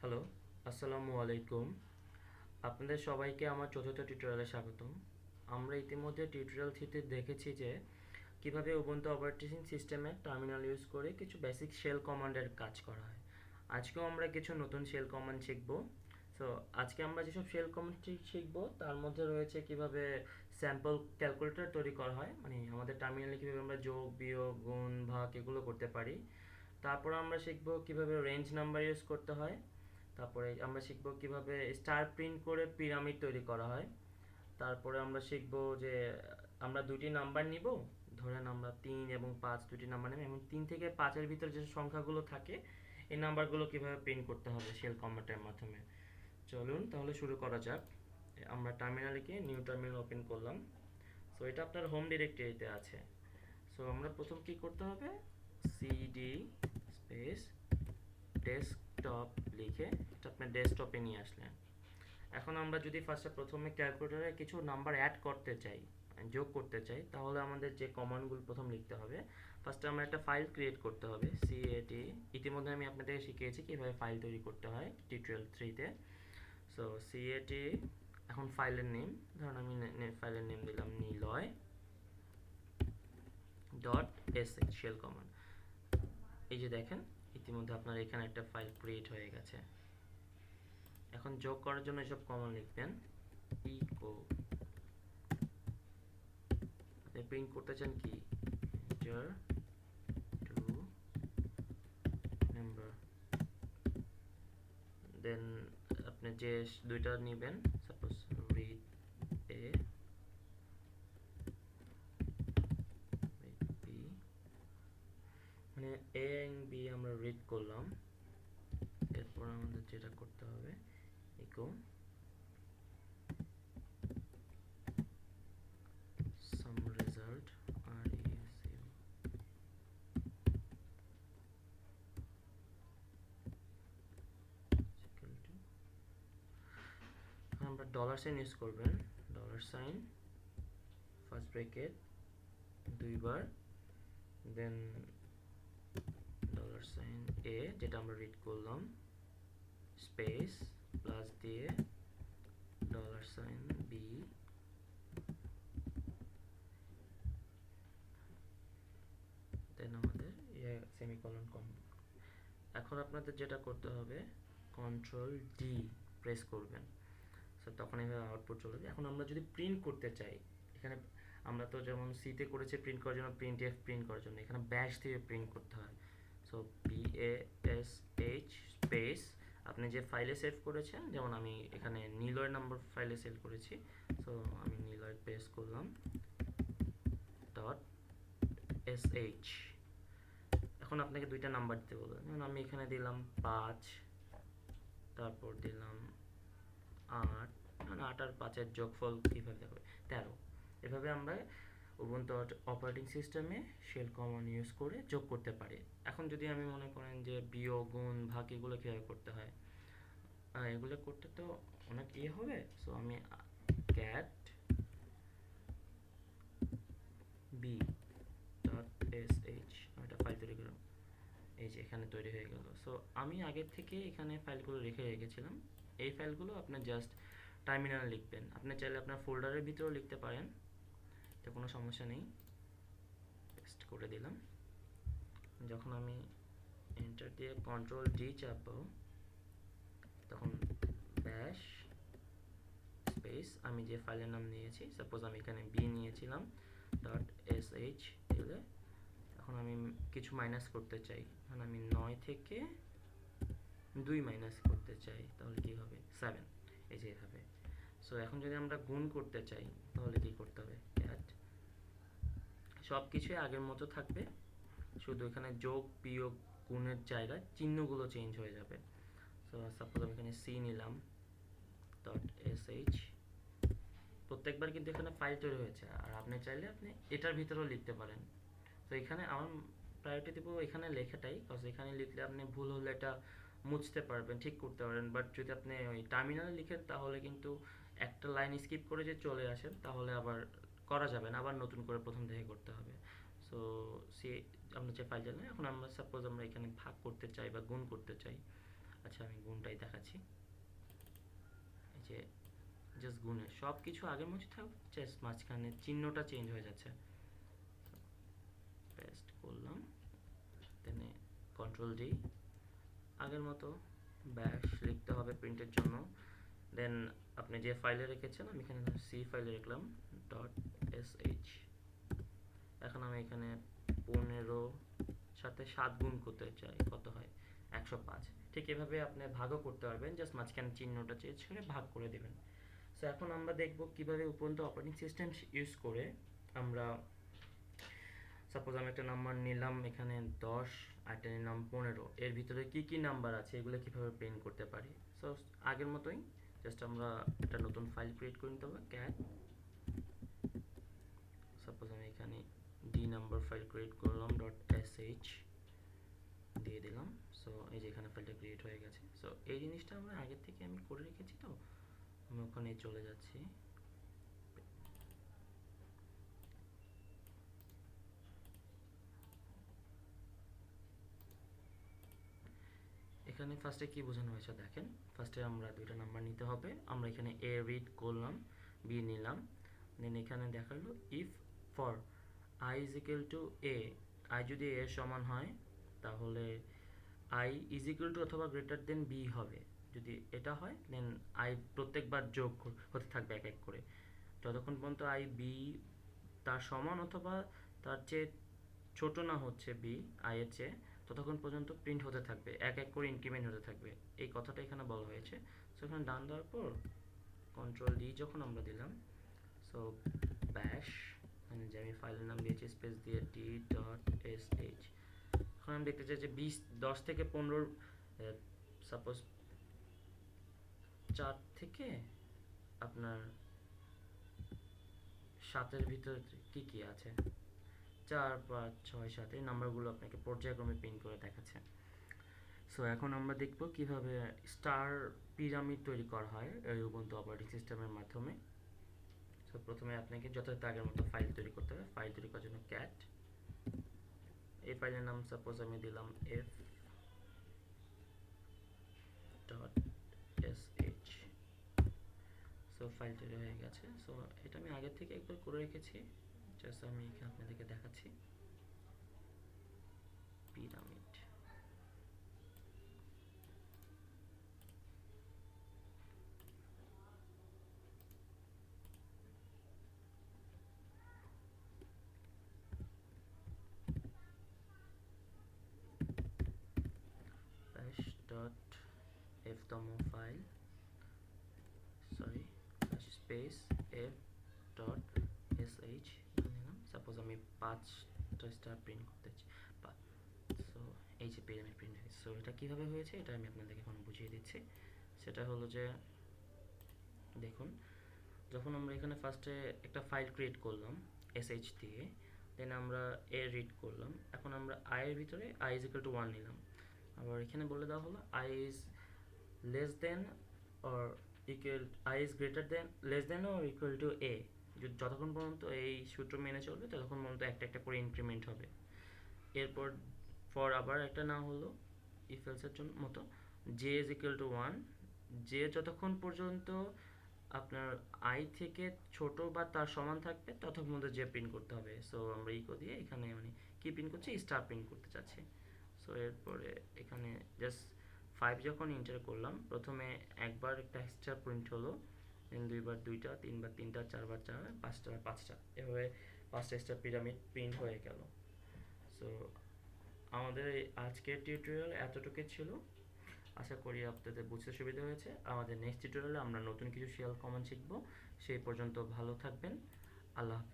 Hello, আসসালামু আলাইকুম। আপনাদের সবাইকে আমার চতুর্থ টিউটোরিয়ালে স্বাগতম। আমরা ইতিমধ্যে টিউটোরিয়াল থ্রিতে দেখেছি যে কিভাবে উবুন্টু অপারেটিং সিস্টেমে টার্মিনাল ইউজ করে কিছু বেসিক শেল কমান্ডের কাজ করা হয়। আজকেও আমরা কিছু নতুন শেল কমান্ড শিখব। সো আজকে আমরা যেসব শেল কমান্ড শিখব তার মধ্যে রয়েছে কিভাবে স্যাম্পল ক্যালকুলেটর তৈরি করা হয়, মানে আমাদের টার্মিনালে কিভাবে আমরা যোগ বিয়োগ গুণ ভাগ এগুলো করতে পারি। তারপর আমরা শিখব কিভাবে রেঞ্জ নাম্বার ইউজ করতে হয়। তারপরে আমরা শিখব কিভাবে স্টার প্রিন্ট করে পিরামিড তৈরি করা হয়। তারপরে আমরা শিখব যে আমরা দুটি নাম্বার নিব, ধরেন আমরা 3 এবং 5 দুটি নাম্বার নেব এবং 3 থেকে 5-এর ভিতরে যে সংখ্যাগুলো থাকে এই নাম্বারগুলো কিভাবে প্রিন্ট করতে হবে শেল কমান্ডের মাধ্যমে। চলুন তাহলে শুরু করা যাক। আমরা টার্মিনালে গিয়ে নিউ টার্মিনাল ওপেন করলাম। সো এটা আপনার হোম ডিরেক্টরিতে আছে। সো আমরা প্রথম কি করতে হবে, সিডি স্পেস ডেস্কটপ লিখে এটা আপনার ডেস্কটপে নিয়ে আসলেন। এখন আমরা যদি প্রথমে ক্যালকুলেটরে কিছু নাম্বার অ্যাড করতে চাই, যোগ করতে চাই, তাহলে আমাদের যে কমান্ডগুলো প্রথম লিখতে হবে, ফার্স্টে আমরা একটা ফাইল ক্রিয়েট করতে হবে সিএটি। ইতিমধ্যে আমি আপনাদেরকে শিখিয়েছি কীভাবে ফাইল তৈরি করতে হয় টিউটোরিয়াল থ্রিতে। সো সিএটি, এখন ফাইলের নেম, ধরুন আমি ফাইলের নেম দিলাম Niloy dot S shell command. এই যে দেখেন ইতিমধ্যে আপনার এখানে একটা ফাইল ক্রিয়েট হয়ে গেছে। এখন যোগ করার জন্য এসব কমান্ড লিখবেন। ইকো, আপনি প্রিন্ট করতে চান কি, ইন্টার টু নাম্বার, দেন আপনি যে দুইটা নেবেন, suppose read A read B, মানে এ এবং বি আমরা রিড করলাম। এরপর আমাদের যেটা করতে হবে, ইকো সাম রেজাল্ট আর আমরা ডলার সাইন ইউজ করবেন, ডলার সাইন ফার্স্ট ব্র্যাকেট দুইবার, দেন ডলার সাইন এ যেটা আমরা রিড করলাম স্পেস প্লাস দিয়ে ডলার সাইন বি, দেন আমাদের সেমিকলন কম। এখন আপনাদের যেটা করতে হবে, কন্ট্রোল ডি প্রেস করবেন। সো তখন এইভাবে আউটপুট চলে যাবে। এখন আমরা যদি প্রিন্ট করতে চাই, এখানে আমরা তো যেমন সিতে করেছি প্রিন্ট করার জন্য, প্রিন্ট এফ প্রিন্ট করার জন্য এখানে ব্যাশ দিয়ে প্রিন্ট করতে হয়। সো BASH স্পেস আপনি যে ফাইলে সেভ করেছেন, যেমন আমি এখানে নিলয় নাম্বার ফাইলে সেভ করেছি, সো আমি নিলয় প্রেস করলাম ডট SH। এখন আপনাকে দুইটা নাম্বার দিতে বলবো, যেমন আমি এখানে দিলাম 5, তারপর দিলাম 8, মানে 8 আর 5-এর যোগফল কীভাবে হবে 13। এভাবে আমরা উবুন্টু অপারেটিং সিস্টেমে শেল কমান্ড ইউজ করে যোগ করতে পারি। এখন যদি আমি মনে করেন যে বিয়োগ গুণ ভাগ এগুলো কীভাবে করতে হয়, এগুলো করতে তো অনেক হবে। সো আমি ক্যাট বি ডট SH একটা ফাইল তৈরি করলাম, এই যে এখানে তৈরি হয়ে গেল। সো আমি আগের থেকে এখানে ফাইলগুলো রেখে রেখেছিলাম। এই ফাইলগুলো আপনার জাস্ট টার্মিনালে লিখবেন। আপনি চাইলে আপনার ফোল্ডারের ভিতরেও লিখতে পারেন, তো কোনো সমস্যা নেই। পেস্ট করে দিলাম। যখন আমি এন্টার দিয়ে কন্ট্রোল ডি চাপবো, তখন ব্যাশ স্পেস আমি যে ফাইলের নাম নিয়েছি, সাপোজ আমি এখানে বি নিয়েছিলাম ডট SH দিলে, এখন আমি কিছু মাইনাস করতে চাই, এখন আমি 9 থেকে 2 মাইনাস করতে চাই, তাহলে কি হবে 7, এই যে এভাবে। সো এখন যদি আমরা গুণ করতে চাই তাহলে কি করতে হবে, ক্যাট, সব কিছুই আগের মতো থাকবে, শুধু এখানে যোগ বিয়োগ গুণের জায়গায় চিহ্নগুলো চেঞ্জ হয়ে যাবে। সো সাপোজ আমি এখানে সি নিলাম ডট SH, প্রত্যেকবার কিন্তু এখানে ফাইল তৈরি হয়েছে, আর আপনি চাইলে আপনি এটার ভিতরেও লিখতে পারেন। তো এখানে আমার প্রায়োরিটি দেবো এখানে লেখাটাই, কজ এখানে লিখলে আপনি ভুল হলে এটা মুছতে পারবেন, ঠিক করতে পারবেন। বাট যদি আপনি ওই টার্মিনালে লিখেন তাহলে কিন্তু একটা লাইন স্কিপ করে যে চলে আসেন তাহলে আবার করা যাবে না, আবার নতুন করে প্রথম থেকে করতে হবে। সো সে আমরা যে ফাইল জানেন, এখন আমরা সাপোজ আমরা এখানে ভাগ করতে চাই বা গুণ করতে চাই, আচ্ছা আমি গুণটাই দেখাচ্ছি। এই যে জাস্ট গুণে সব কিছু আগের মতো থাকবে, জাস্ট মাঝখানে চিহ্নটা চেঞ্জ হয়ে যাচ্ছে। পেস্ট করলাম, দেন কন্ট্রোল ডি, আগের মতো ব্যাশ লিখতে হবে প্রিন্টের জন্য। দেন আপনি যে ফাইলে রেখেছেন, আমি এখানে সি ফাইলে রাখলাম .sh। এখন আমি এখানে 15 সাথে 7 গুণ করতে চাই, কত হয় 105। ঠিক এভাবে আপনি ভাগও করতে পারবেন, জাস্ট মাঝখানে চিহ্নটা চেঞ্জ করে ভাগ করে দেবেন। সো এখন আমরা দেখব কিভাবে উপরন্তু অপারেটিং সিস্টেম ইউজ করে আমরা, সাপোজ আমি একটা নাম্বার নিলাম এখানে 10, একটা নিলাম 15, এর ভিতরে কি কি নাম্বার আছে এগুলো কিভাবে প্রিন্ট করতে পারি। সো আগের মতোই জাস্ট আমরা একটা নতুন ফাইল ক্রিয়েট করে নিতে হবে, ক্যাট। সাপোজ আমি এখানে ডি নাম্বার ফাইল ক্রিয়েট করলাম .sh দিয়ে দিলাম। সো এই যে এখানে ফাইলটা ক্রিয়েট হয়ে গেছে। সো এই জিনিসটা আমরা আগের থেকে আমি করে রেখেছি, তো আমি ওখানে চলে যাচ্ছি। এখানে ফার্স্টে কি বোঝানো হয়েছে দেখেন, ফার্স্টে আমরা দুইটা নাম্বার নিতে হবে। আমরা এখানে এ রিড করলাম, বি নিলাম, দেন এখানে দেখালো if for I is equal to A, I যদি এর সমান হয় তাহলে আই ইজ ইকুয়াল টু অথবা গ্রেটার দেন বি হবে। যদি এটা হয় দেন আই প্রত্যেকবার যোগ হতে থাকবে এক এক করে, যতক্ষণ পর্যন্ত আই বি তার সমান অথবা তার চেয়ে ছোট না হচ্ছে বি আই এর চেয়ে, ততক্ষণ পর্যন্ত প্রিন্ট হতে থাকবে, এক এক করে ইনক্রিমেন্ট হতে থাকবে। এই কথাটা এখানে বলা হয়েছে। সো এখানে ডান দেওয়ার পর কন্ট্রোল ডি যখন আমরা দিলাম, সো ব্যাশ, মানে যে আমি ফাইলের নাম দিয়েছি স্পেস দিয়ে d.sh। এখন আমি দেখতে চাই যে 10 থেকে 15, সাপোজ 4 থেকে আপনার 7-এর ভিতরে কি কি আছে, 4, 5, 6, 7 এই নাম্বারগুলো আপনাকে পর্যায়ক্রমে প্রিন্ট করে দেখাচ্ছে। সো এখন আমরা দেখব কিভাবে স্টার পিরামিড তৈরি করা হয় এই উবুন্টু অপারেটিং সিস্টেমের মাধ্যমে। সো প্রথমে আপনাকে যথাযথ আগের মতো ফাইল তৈরি করতে হবে। ফাইল তৈরি করার জন্য ক্যাট, এই ফাইলের নাম সাপোজ আমি দিলাম f.sh। সো ফাইল তৈরি হয়ে গেছে। সো এটা আমি আগে থেকে একবার করে রেখেছি, জাস্ট আমি আপনাদেরকে দেখাচ্ছি। পিরামিড, bash.f তম ফাইল, সরি স্পেস f.sh নিলাম। সাপোজ আমি 5টা স্টার প্রিন্ট করতে চাই। সো এই যে পিরামিড প্রিন্ট হয়েছে। সো এটা কীভাবে হয়েছে এটা আমি আপনাদেরকে এখন বুঝিয়ে দিচ্ছি। সেটা হলো যে দেখুন, যখন আমরা এখানে ফার্স্টে একটা ফাইল ক্রিয়েট করলাম sh দিয়ে, দেন আমরা এ রিড করলাম। এখন আমরা i এর ভিতরে i ইজ ইকুয়াল টু 1 নিলাম। আবার এখানে বলে দেওয়া হলো i is less than or equal, i is greater than, less than or equal to a। যতক্ষণ পর্যন্ত এই সূত্র মেনে চলবে ততক্ষণ পর্যন্ত একটা একটা করে ইনক্রিমেন্ট হবে। এরপর ফর আবার একটা না হলো ইফ এলসের জন্য মতো, j is equal to 1, j যতক্ষণ পর্যন্ত আপনার আই থেকে ছোট বা তার সমান থাকবে ততক্ষণ পর্যন্ত যে প্রিন্ট করতে হবে। সো আমরা ইকো দিয়ে এখানে মানে কি প্রিন্ট করছি, স্টার প্রিন্ট করতে চাচ্ছি। সো এরপরে এখানে জাস্ট 5 যখন এন্টার করলাম, প্রথমে একবার একটা স্টার প্রিন্ট হলো, দেন দুইবার দুইটা, তিনবার তিনটা, চারবার চার, পাঁচটা পাঁচটা, এভাবে 5টা স্টার পিরামিড প্রিন্ট হয়ে গেল। সো আমাদের আজকের টিউটোরিয়াল এতটুকু ছিল। আশা করি আপনাদের বুঝতে সুবিধা হয়েছে। আমাদের নেক্সট টিউটোরিয়ালে আমরা নতুন কিছু শেল কমান্ড শিখব। সেই পর্যন্ত ভালো থাকবেন। আল্লাহ হাফেজ।